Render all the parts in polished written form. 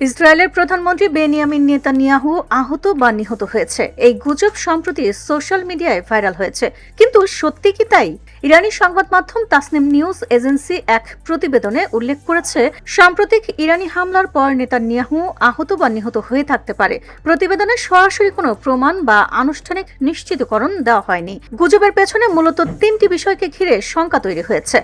ইসরায়েলের প্রধানমন্ত্রী Benjamin Netanyahu আহত বা নিহত হয়েছে, এই গুজব সম্প্রতি সোশ্যাল মিডিয়ায় ভাইরাল হয়েছে। কিন্তু সত্যি কি তাই? ইরানি সংবাদ মাধ্যম তাসনিম নিউজ এজেন্সি এক প্রতিবেদনে উল্লেখ করেছে, সাম্প্রতিক ইরানি হামলার পর নেতানিয়াহু আহত বা নিহত হয়ে থাকতে পারে। প্রতিবেদনে সরাসরি কোনো প্রমাণ বা আনুষ্ঠানিক নিশ্চিতকরণ দেওয়া হয়নি। গুজবের পেছনে মূলত তিনটি বিষয়কে ঘিরে শঙ্কা তৈরি হয়েছে।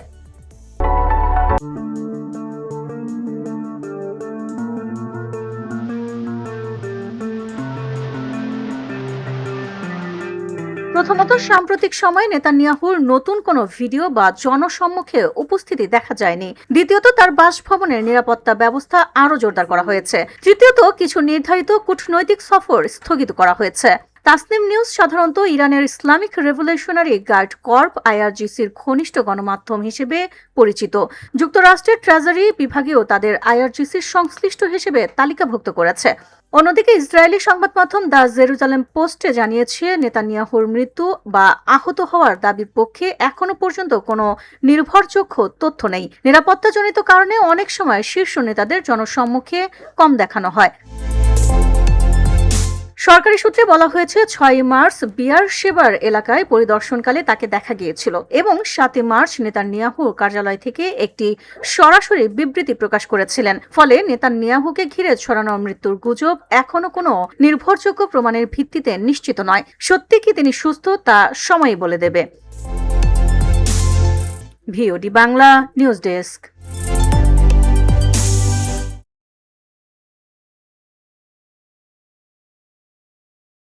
প্রথমত, সাম্প্রতিক সময়ে নেতানিয়াহুর নতুন কোনো ভিডিও বা জনসম্মুখে উপস্থিতি দেখা যায়নি। দ্বিতীয়ত, তার বাসভবনের নিরাপত্তা ব্যবস্থা আরও জোরদার করা হয়েছে। তৃতীয়ত, কিছু নির্ধারিত কূটনৈতিক সফর স্থগিত করা হয়েছে। তাসনিম নিউজ সাধারণত ইরানের ইসলামিক রেভলিউশনারি গার্ড কর্প আইআরজিসির ঘনিষ্ঠ গণমাধ্যম হিসেবে পরিচিত। যুক্তরাষ্ট্রের ট্রেজারি বিভাগীয় তাদের আইআরজিসির সংশ্লিষ্ট হিসেবে তালিকাভুক্ত করেছে। অন্যদিকে ইসরায়েলি সংবাদ মাধ্যম দ্য জেরুজালেম পোস্টে জানিয়েছে, নেতানিয়াহুর মৃত্যু বা আহত হওয়ার দাবির পক্ষে এখনো পর্যন্ত কোনো নির্ভরযোগ্য তথ্য নেই। নিরাপত্তাজনিত কারণে অনেক সময় শীর্ষ নেতাদের জনসম্মুখে কম দেখানো হয়। সরকারি সূত্রে বলা হয়েছে, 6 মার্চ বিয়ার শেবার এলাকায় পরিদর্শনকালে তাকে দেখা গিয়েছিল এবং 7 মার্চ নেতানিয়াহুর কার্যালয় থেকে একটি সরাসরি বিবৃতি প্রকাশ করেছিলেন। ফলে নেতানিয়াহুকে ঘিরে ছড়ানো মৃত্যুর গুজব এখনো কোনো নির্ভরযোগ্য প্রমাণের ভিত্তিতে নিশ্চিত নয়। সত্যি কি তিনি সুস্থ, তা সময়ই বলে দেবে। VOD Bangla news desk.